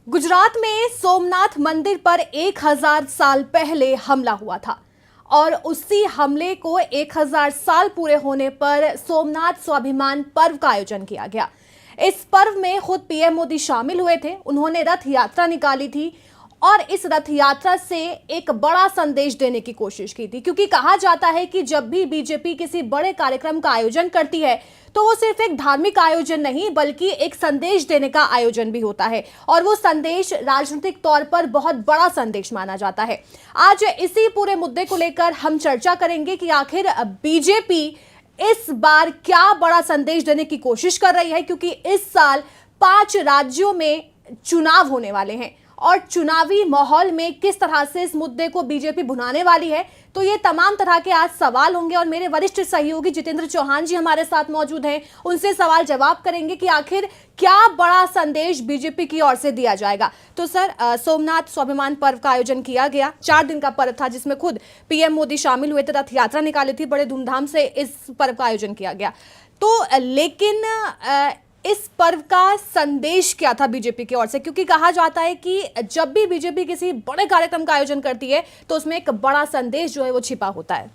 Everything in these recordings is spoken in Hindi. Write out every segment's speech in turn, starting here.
गुजरात में सोमनाथ मंदिर पर 1000 साल पहले हमला हुआ था और उसी हमले को 1000 साल पूरे होने पर सोमनाथ स्वाभिमान पर्व का आयोजन किया गया। इस पर्व में खुद पीएम मोदी शामिल हुए थे। उन्होंने रथ यात्रा निकाली थी और इस रथ यात्रा से एक बड़ा संदेश देने की कोशिश की थी, क्योंकि कहा जाता है कि जब भी बीजेपी किसी बड़े कार्यक्रम का आयोजन करती है तो वो सिर्फ एक धार्मिक आयोजन नहीं बल्कि एक संदेश देने का आयोजन भी होता है और वो संदेश राजनीतिक तौर पर बहुत बड़ा संदेश माना जाता है। आज इसी पूरे मुद्दे को लेकर हम चर्चा करेंगे कि आखिर बीजेपी इस बार क्या बड़ा संदेश देने की कोशिश कर रही है, क्योंकि इस साल 5 राज्यों में चुनाव होने वाले हैं और चुनावी माहौल में किस तरह से इस मुद्दे को बीजेपी भुनाने वाली है। तो ये तमाम तरह के आज सवाल होंगे और मेरे वरिष्ठ सहयोगी जितेंद्र चौहान जी हमारे साथ मौजूद हैं, उनसे सवाल जवाब करेंगे कि आखिर क्या बड़ा संदेश बीजेपी की ओर से दिया जाएगा। तो सर, सोमनाथ स्वाभिमान पर्व का आयोजन किया गया, 4 दिन का पर्व था जिसमें खुद पीएम मोदी शामिल हुए थे, रथ यात्रा निकाली थी, बड़े धूमधाम से इस पर्व का आयोजन किया गया। तो लेकिन इस पर्व का संदेश क्या था बीजेपी की ओर से, क्योंकि कहा जाता है कि जब भी बीजेपी किसी बड़े कार्यक्रम का आयोजन करती है तो उसमें एक बड़ा संदेश जो है वो छिपा होता है।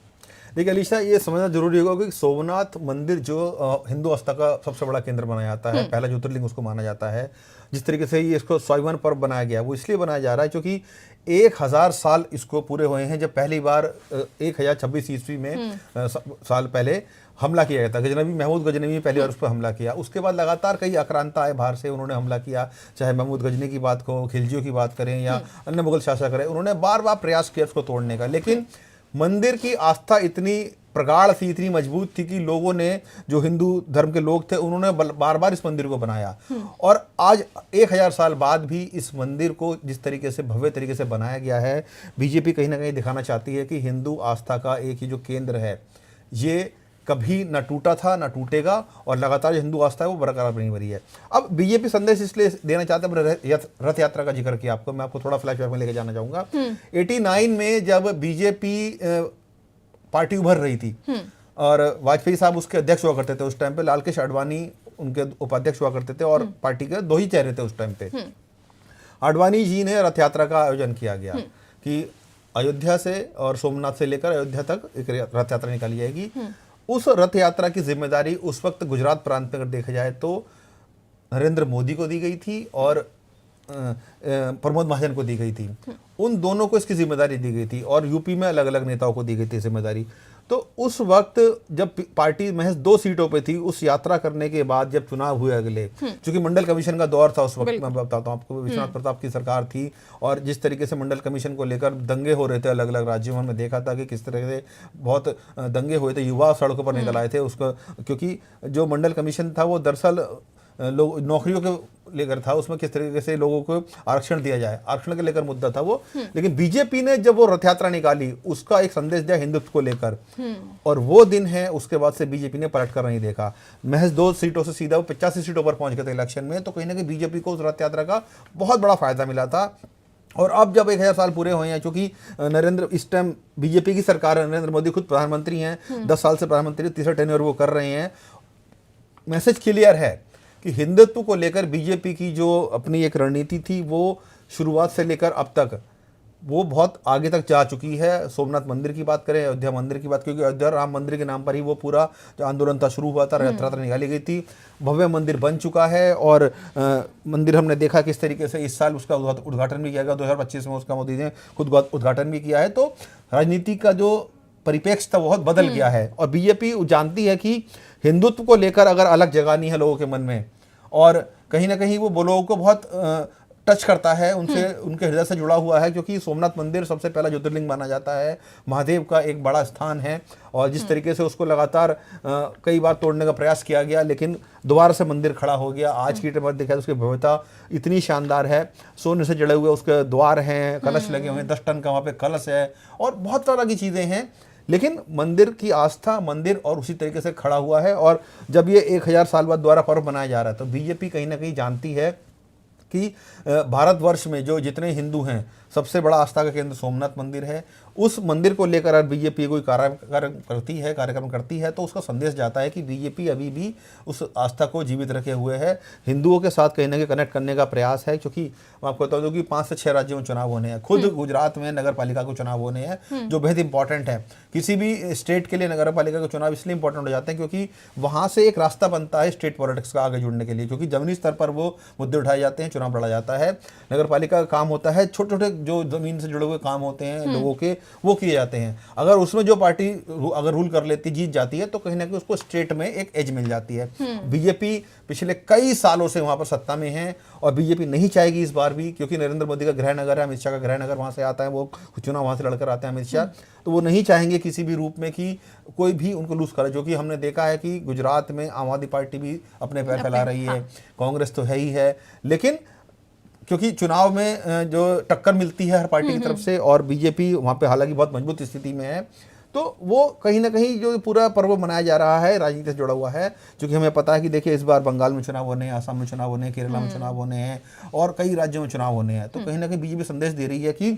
देखिए अलीशा, ये समझना जरूरी होगा कि सोमनाथ मंदिर जो हिंदू आस्था का सबसे बड़ा केंद्र बनाया जाता है, पहला ज्योतिर्लिंग उसको माना जाता है। जिस तरीके से ये इसको स्वाभिमान पर्व बनाया गया वो इसलिए बनाया जा रहा है क्योंकि 1000 साल इसको पूरे हुए हैं जब पहली बार 1026 ईस्वी में साल पहले हमला किया गया था। गजनवी महमूद गजनवी पहली बार उस पर हमला किया। उसके बाद लगातार कई आक्रांता आए बाहर से, उन्होंने हमला किया, चाहे महमूद गजनी की बात को, खिलजियों की बात करें या अन्य मुगल शासक करें, उन्होंने बार बार प्रयास किया उसको तोड़ने का। लेकिन मंदिर की आस्था इतनी प्रगाढ़ थी, इतनी मजबूत थी कि लोगों ने, जो हिंदू धर्म के लोग थे, उन्होंने बार बार इस मंदिर को बनाया। और आज 1000 साल बाद भी इस मंदिर को जिस तरीके से भव्य तरीके से बनाया गया है, बीजेपी कहीं ना कहीं दिखाना चाहती है कि हिंदू आस्था का एक ही जो केंद्र है ये कभी ना टूटा था ना टूटेगा और लगातार हिंदू आस्था है वो बरकरार बनी हुई है। अब बीजेपी संदेश इसलिए देना चाहते हैं, रथ यात्रा का जिक्र किया आपको, मैं आपको थोड़ा फ्लैशबैक में लेके जाना चाहूंगा। 89 में जब बीजेपी पार्टी उभर रही थी और वाजपेयी साहब उसके अध्यक्ष हुआ करते थे उस टाइम पे, लाल कृष्ण आडवाणी उनके उपाध्यक्ष हुआ करते थे और पार्टी के 2 ही चेहरे थे उस टाइम पे। आडवाणी जी ने रथ यात्रा का आयोजन किया गया कि अयोध्या से और सोमनाथ से लेकर अयोध्या तक एक रथ यात्रा निकाली जाएगी। उस रथ यात्रा की जिम्मेदारी उस वक्त गुजरात प्रांत में अगर देखा जाए तो नरेंद्र मोदी को दी गई थी और प्रमोद महाजन को दी गई थी। उन दोनों को इसकी जिम्मेदारी दी गई थी और यूपी में अलग अलग नेताओं को दी गई थी जिम्मेदारी। तो उस वक्त जब पार्टी महज 2 सीटों पे थी, उस यात्रा करने के बाद जब चुनाव हुए अगले, क्योंकि मंडल कमीशन का दौर था उस वक्त, मैं बताता हूँ आपको, विश्वनाथ प्रताप की सरकार थी और जिस तरीके से मंडल कमीशन को लेकर दंगे हो रहे थे अलग अलग राज्यों में, हमने देखा था कि किस तरह से बहुत दंगे हुए थे, युवा सड़कों पर निकल आए थे उसको, क्योंकि जो मंडल कमीशन था वो दरअसल लोग नौकरियों के लेकर था, उसमें किस तरीके से लोगों को आरक्षण दिया जाए, आरक्षण के लेकर मुद्दा था वो। लेकिन बीजेपी ने जब वो रथ यात्रा निकाली उसका एक संदेश दिया हिंदुत्व को लेकर, और वो दिन है उसके बाद से बीजेपी ने पलट कर नहीं देखा। महज 2 सीटों से सीधा वो 85 सीटों पर पहुंच गए थे इलेक्शन में। तो कहीं ना कहीं बीजेपी को उस रथ यात्रा का बहुत बड़ा फायदा मिला था। और अब जब 1000 साल पूरे हुए हैं, क्योंकि नरेंद्र इस टाइम बीजेपी की सरकार है, नरेंद्र मोदी खुद प्रधानमंत्री हैं, 10 साल से प्रधानमंत्री, तीसरा टेन्योर वो कर रहे हैं। मैसेज क्लियर है कि हिंदुत्व को लेकर बीजेपी की जो अपनी एक रणनीति थी वो शुरुआत से लेकर अब तक वो बहुत आगे तक जा चुकी है। सोमनाथ मंदिर की बात करें, अयोध्या मंदिर की बात, क्योंकि अयोध्या राम मंदिर के नाम पर ही वो पूरा जो आंदोलन था शुरू हुआ था, रथ यात्रा निकाली गई थी, भव्य मंदिर बन चुका है। और मंदिर हमने देखा किस तरीके से इस साल उसका उद्घाटन भी किया गया, 2025 में उसका मोदी ने खुद उद्घाटन भी किया है। तो राजनीति का जो परिप्रेक्ष्य था बहुत बदल गया है और बीजेपी जानती है कि हिंदुत्व को लेकर अगर अलग जगह नहीं है लोगों के मन में, और कहीं ना कहीं वो लोगों को बहुत टच करता है, उनसे उनके हृदय से जुड़ा हुआ है, क्योंकि सोमनाथ मंदिर सबसे पहला ज्योतिर्लिंग माना जाता है, महादेव का एक बड़ा स्थान है। और जिस तरीके से उसको लगातार कई बार तोड़ने का प्रयास किया गया लेकिन दोबारा से मंदिर खड़ा हो गया। आज की डेट में देखा उसकी भव्यता इतनी शानदार है, सोने से जड़े हुए उसके द्वार हैं, कलश लगे हुए हैं, 10 टन का वहाँ पे कलश है और बहुत तरह की चीज़ें हैं। लेकिन मंदिर की आस्था, मंदिर और उसी तरीके से खड़ा हुआ है। और जब ये 1000 साल बाद दोबारा पर्व मनाया जा रहा है तो बीजेपी कहीं ना कहीं जानती है कि भारतवर्ष में जो जितने हिंदू हैं सबसे बड़ा आस्था का केंद्र सोमनाथ मंदिर है। उस मंदिर को लेकर अगर बीजेपी कोई कार्यक्रम करती है तो उसका संदेश जाता है कि बीजेपी अभी भी उस आस्था को जीवित रखे हुए है, हिंदुओं के साथ कहीं ना कहीं कनेक्ट करने का प्रयास है। क्योंकि मैं आपको बता दूं कि 5 से 6 राज्यों में चुनाव होने हैं, खुद गुजरात में नगर पालिका को चुनाव होने हैं, जो बेहद इंपॉर्टेंट है। किसी भी स्टेट के लिए नगर पालिका के चुनाव इसलिए इंपॉर्टेंट हो जाते हैं क्योंकि वहां से एक रास्ता बनता है स्टेट पॉलिटिक्स का आगे जुड़ने के लिए, क्योंकि जमीनी स्तर पर वो मुद्दे उठाए जाते हैं, चुनाव लड़ा जाता है। नगर पालिका का काम होता है छोटे छोटे जो जमीन से जुड़े हुए काम होते हैं लोगों के, वो किए जाते हैं। अगर उसमें जो पार्टी अगर रूल कर लेती, जीत जाती है, तो कहीं ना कहीं उसको स्टेट में एक एज मिल जाती है। बीजेपी पिछले कई सालों से वहां पर सत्ता में है और बीजेपी नहीं चाहेगी इस बार भी, क्योंकि नरेंद्र मोदी का गृह नगर है, अमित शाह का गृह नगर वहां से आता है, वो चुनाव वहां से लड़कर आते हैं अमित शाह, तो वो नहीं चाहेंगे किसी भी रूप में कि कोई भी उनको लूज करे। जो कि हमने देखा है कि गुजरात में आम आदमी पार्टी भी अपने पैर फैला रही है, कांग्रेस तो है ही है, लेकिन क्योंकि चुनाव में जो टक्कर मिलती है हर पार्टी की तरफ से और बीजेपी वहाँ पे हालांकि बहुत मजबूत स्थिति में है, तो वो कहीं ना कहीं जो पूरा पर्व मनाया जा रहा है राजनीति से जुड़ा हुआ है। क्योंकि हमें पता है कि देखिए इस बार बंगाल में चुनाव होने हैं, आसाम में चुनाव होने हैं, केरला में चुनाव होने हैं और कई राज्यों में चुनाव होने हैं, तो कहीं ना कहीं बीजेपी संदेश दे रही है कि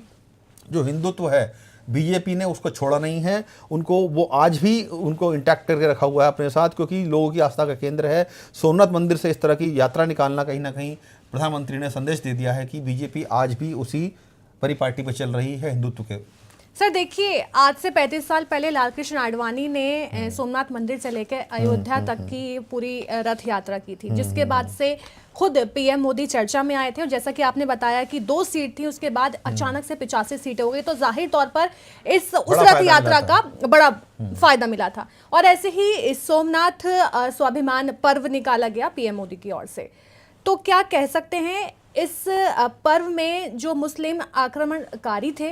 जो हिंदुत्व है बीजेपी ने उसको छोड़ा नहीं है, उनको वो आज भी उनको इंटैक्ट करके रखा हुआ है अपने साथ, क्योंकि लोगों की आस्था का केंद्र है। सोमनाथ मंदिर से इस तरह की यात्रा निकालना कहीं ना कहीं प्रधानमंत्री ने संदेश दे दिया है कि बीजेपी आज भी उसी परिपाटी पर चल रही है हिंदुत्व के। सर देखिए, आज से 35 साल पहले लालकृष्ण आडवाणी ने सोमनाथ मंदिर से लेकर अयोध्या तक की पूरी रथ यात्रा की थी, जिसके बाद से खुद पीएम मोदी चर्चा में आए थे। और जैसा कि आपने बताया कि 2 सीट थी, उसके बाद अचानक से 85 सीटें हो गई, तो जाहिर तौर पर उस रथ यात्रा का बड़ा फायदा मिला था। और ऐसे ही सोमनाथ स्वाभिमान पर्व निकाला गया पीएम मोदी की ओर से। तो क्या कह सकते हैं, इस पर्व में जो मुस्लिम आक्रमणकारी थे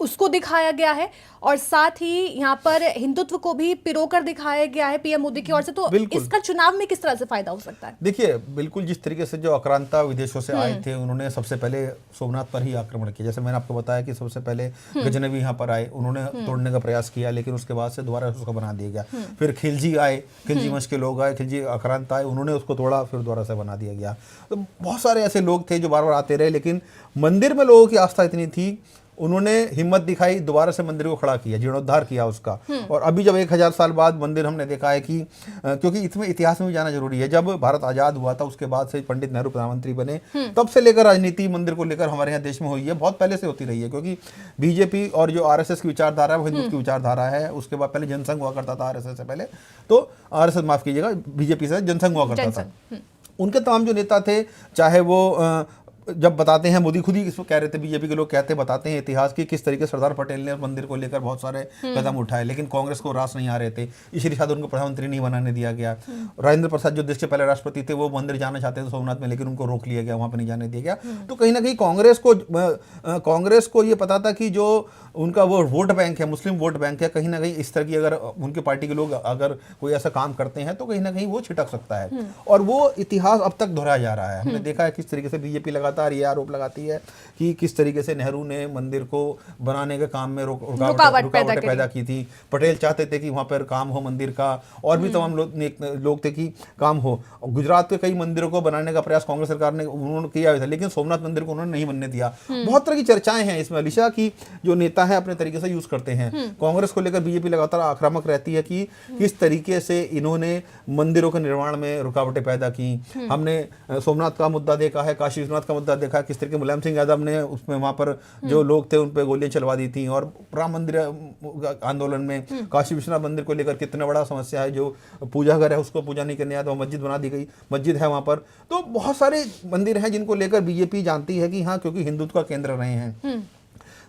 उसको दिखाया गया है और साथ ही यहाँ पर हिंदुत्व को भी पिरोकर दिखाया गया है पीएम मोदी की ओर से, तो इसका चुनाव में किस तरह से फायदा हो सकता है? देखिए, बिल्कुल जिस तरीके से जो आक्रांता विदेशों से आए थे, उन्होंने सबसे पहले सोमनाथ पर ही आक्रमण किया। जैसे मैंने आपको बताया कि सबसे पहले गजनवी यहाँ पर आए, उन्होंने तोड़ने का प्रयास किया, लेकिन उसके बाद से दोबारा उसको बना दिया गया। फिर खिलजी आए, खिलजी वंश के लोग आए, खिलजी आक्रांत आए, उन्होंने उसको तोड़ा, फिर दोबारा से बना दिया गया। तो बहुत सारे ऐसे लोग थे जो बार बार आते रहे, लेकिन मंदिर में लोगों की आस्था इतनी थी, उन्होंने हिम्मत दिखाई, दोबारा से मंदिर को खड़ा किया, जीर्णोद्धार किया उसका। और अभी जब 1000 साल बाद मंदिर हमने देखा है कि क्योंकि इसमें इतिहास में भी जाना जरूरी है, जब भारत आज़ाद हुआ था उसके बाद से पंडित नेहरू प्रधानमंत्री बने, तब से लेकर राजनीति मंदिर को लेकर हमारे यहाँ देश में हुई है, बहुत पहले से होती रही है। क्योंकि बीजेपी और जो आरएसएस की विचारधारा है वो हिंदू की विचारधारा है। उसके बाद पहले जनसंघ हुआ करता था आरएसएस से पहले, तो आरएसएस माफ कीजिएगा, बीजेपी से जनसंघ हुआ करता था। उनके तमाम जो नेता थे, चाहे वो जब बताते हैं, मोदी खुद ही इसको कह रहे थे, बीजेपी के लोग बताते हैं इतिहास की किस तरीके से सरदार पटेल ने मंदिर को लेकर बहुत सारे कदम उठाए, लेकिन कांग्रेस को रास नहीं आ रहे थे, इसलिए शायद उनको प्रधानमंत्री नहीं बनाने दिया गया। राजेंद्र प्रसाद जो देश के पहले राष्ट्रपति थे, वो मंदिर जाना चाहते थे सोमनाथ में, लेकिन उनको रोक लिया गया, वहां पर नहीं जाने दिया गया। तो कहीं ना कहीं कांग्रेस को ये पता था कि जो उनका वो वोट बैंक है, मुस्लिम वोट बैंक है, कहीं ना कहीं इस तरह की अगर उनके पार्टी के लोग अगर कोई ऐसा काम करते हैं तो कहीं ना कहीं वो छिटक सकता है। और वो इतिहास अब तक दोहराया जा रहा है। हमने देखा है किस तरीके से बीजेपी लगातार ये आरोप लगाती है कि किस तरीके से नेहरू ने मंदिर को बनाने के काम में रुकावटें पैदा की थी। पटेल चाहते थे कि वहाँ पर काम हो मंदिर का, और भी तमाम लोग थे कि काम हो। गुजरात के कई मंदिरों को बनाने का प्रयास कांग्रेस सरकार ने उन्होंने किया था, लेकिन सोमनाथ मंदिर को उन्होंने नहीं बनने दिया। बहुत तरह की चर्चाएं हैं इसमें अलीशा, की जो नेता है अपने तरीके से यूज करते हैं। कांग्रेस को लेकर बीजेपी लगातार आक्रामक रहती है कि किस तरीके से इन्होंने मंदिरों के निर्माण में रुकावटें पैदा की। हमने सोमनाथ का मुद्दा देखा है, काशी विश्वनाथ का मुद्दा देखा है, किस तरीके मुलायम सिंह यादव ने उसमें वहां पर जो लोग थे उन पर गोलियां चलवा दी थी। और राम मंदिर आंदोलन में काशी विश्वनाथ मंदिर को लेकर कितना बड़ा समस्या है, जो पूजा घर है उसको पूजा नहीं करने आया तो मस्जिद बना दी गई, मस्जिद है वहां पर। तो बहुत सारे मंदिर हैं जिनको लेकर बीजेपी जानती है कि हाँ, क्योंकि हिंदुत्व का केंद्र रहे हैं।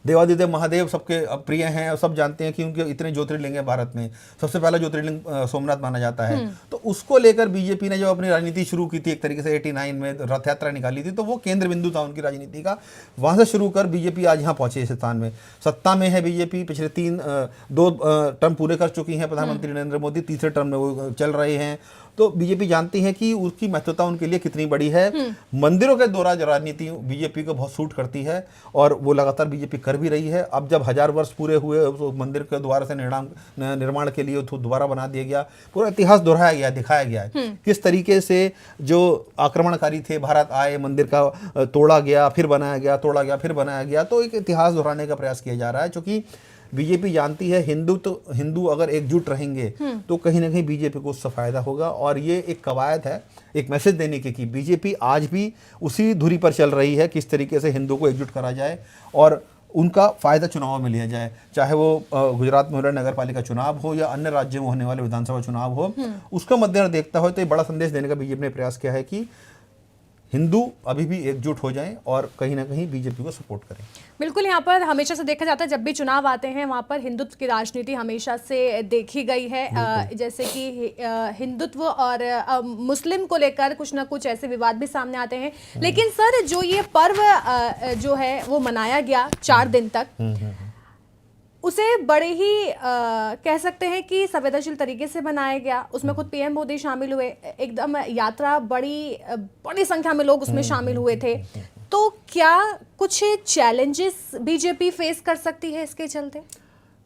देवादिदेव महादेव सबके प्रिय हैं और सब जानते हैं कि उनके इतने ज्योतिर्लिंग हैं भारत में, सबसे पहला ज्योतिर्लिंग सोमनाथ माना जाता है। तो उसको लेकर बीजेपी ने जब अपनी राजनीति शुरू की थी, एक तरीके से 89 में रथ यात्रा निकाली थी, तो वो केंद्र बिंदु था उनकी राजनीति का। वहां से शुरू कर बीजेपी आज यहाँ पहुंचे इस स्थान में, सत्ता में है बीजेपी। पिछले 2 टर्म पूरे कर चुकी हैं प्रधानमंत्री नरेंद्र मोदी, तीसरे टर्म में वो चल रहे हैं। तो बीजेपी जानती है कि उसकी महत्वता उनके लिए कितनी बड़ी है। मंदिरों के द्वारा जो राजनीति बीजेपी को बहुत सूट करती है और वो लगातार बीजेपी कर भी रही है। अब जब 1000 वर्ष पूरे हुए तो मंदिर के द्वारा से निर्माण के लिए तो दोबारा बना दिया गया, पूरा इतिहास दोहराया गया, दिखाया गया है किस तरीके से जो आक्रमणकारी थे भारत आए, मंदिर का तोड़ा गया, फिर बनाया गया, तोड़ा गया, फिर बनाया गया। तो एक इतिहास दोहराने का प्रयास किया जा रहा है, क्योंकि बीजेपी जानती है हिंदू अगर एकजुट रहेंगे तो कहीं ना कहीं बीजेपी को उससे फायदा होगा। और ये एक कवायद है एक मैसेज देने की कि बीजेपी आज भी उसी धुरी पर चल रही है, किस तरीके से हिंदुओं को एकजुट करा जाए और उनका फायदा चुनाव में लिया जाए, चाहे वो गुजरात में हो रहा नगर पालिका चुनाव हो या अन्य राज्यों में होने वाले विधानसभा चुनाव हो। उसका मद्देनजर देखता हो तो एक बड़ा संदेश देने का बीजेपी ने प्रयास किया है कि हिंदू अभी भी एकजुट हो जाएं और कहीं ना कहीं बीजेपी को सपोर्ट करें। बिल्कुल, यहाँ पर हमेशा से देखा जाता है जब भी चुनाव आते हैं वहाँ पर हिंदुत्व की राजनीति हमेशा से देखी गई है। जैसे कि हिंदुत्व और मुस्लिम को लेकर कुछ ना कुछ ऐसे विवाद भी सामने आते हैं। लेकिन सर, जो ये पर्व जो है वो मनाया गया 4 दिन तक, उसे बड़े ही कह सकते हैं कि संवेदनशील तरीके से बनाया गया। उसमें खुद पीएम मोदी शामिल हुए, एकदम यात्रा बड़ी संख्या में लोग उसमें शामिल हुए थे। तो क्या कुछ चैलेंजेस बीजेपी फेस कर सकती है इसके चलते?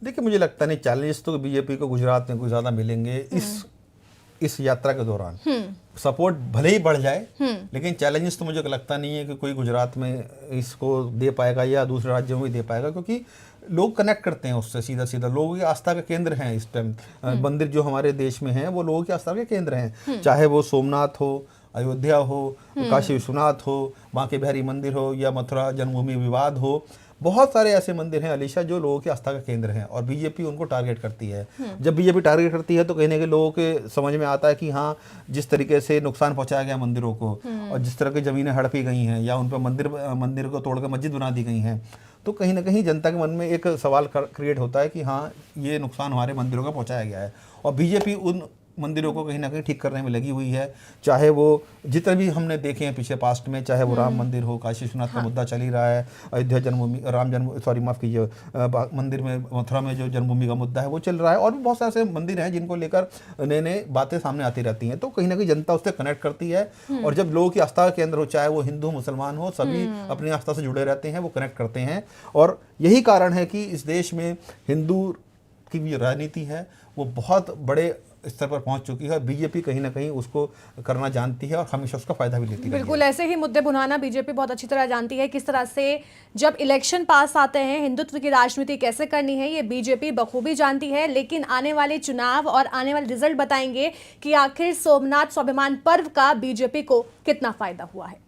देखिए, मुझे लगता नहीं चैलेंजेस तो बीजेपी को गुजरात में कुछ ज़्यादा मिलेंगे इस यात्रा के दौरान। सपोर्ट भले ही बढ़ जाए, लेकिन चैलेंजेस तो मुझे लगता नहीं है कि कोई गुजरात में इसको दे पाएगा या दूसरे राज्यों में भी दे पाएगा, क्योंकि लोग कनेक्ट करते हैं उससे सीधा सीधा। लोगों की आस्था के केंद्र हैं इस टाइम। मंदिर जो हमारे देश में हैं वो लोगों की आस्था के केंद्र हैं, चाहे वो सोमनाथ हो, अयोध्या हो, काशी विश्वनाथ हो, बांके बिहारी मंदिर हो या मथुरा जन्मभूमि विवाद हो। बहुत सारे ऐसे मंदिर हैं अलीशा जो लोगों की आस्था का केंद्र हैं और बीजेपी उनको टारगेट करती है। जब बीजेपी टारगेट करती है तो कहीं ना कहीं लोगों के समझ में आता है कि हाँ, जिस तरीके से नुकसान पहुंचाया गया मंदिरों को और जिस तरह की ज़मीनें हड़पी गई हैं या उन पर मंदिर को तोड़कर मस्जिद बना दी गई हैं, तो कहीं ना कहीं जनता के मन में एक सवाल क्रिएट होता है कि हाँ, ये नुकसान हमारे मंदिरों का पहुंचाया गया है। और बीजेपी उन मंदिरों को कहीं ना कहीं ठीक करने में लगी हुई है, चाहे वो जितने भी हमने देखे हैं पिछले पास्ट में, चाहे वो राम मंदिर हो, काशी विश्वनाथ का मुद्दा चल ही रहा है, अयोध्या जन्मभूमि मंदिर में मथुरा में जो जन्मभूमि का मुद्दा है वो चल रहा है, और भी बहुत सारे ऐसे मंदिर हैं जिनको लेकर नए नए बातें सामने आती रहती हैं। तो कहीं ना कहीं जनता उससे कनेक्ट करती है और जब लोगों की आस्था का केंद्र हो, चाहे वो हिंदू मुसलमान हो, सभी अपनी आस्था से जुड़े रहते हैं, वो कनेक्ट करते हैं। और यही कारण है कि इस देश में हिंदू की भी राजनीति है वो बहुत बड़े स्तर पर पहुंच चुकी है। बीजेपी कहीं ना कहीं उसको करना जानती है और हमेशा उसका फायदा भी लेती है। बिल्कुल, ऐसे ही मुद्दे भुनाना बीजेपी बहुत अच्छी तरह जानती है। किस तरह से जब इलेक्शन पास आते हैं हिंदुत्व की राजनीति कैसे करनी है, ये बीजेपी बखूबी जानती है। लेकिन आने वाले चुनाव और आने वाले रिजल्ट बताएंगे कि आखिर सोमनाथ स्वाभिमान पर्व का बीजेपी को कितना फायदा हुआ है।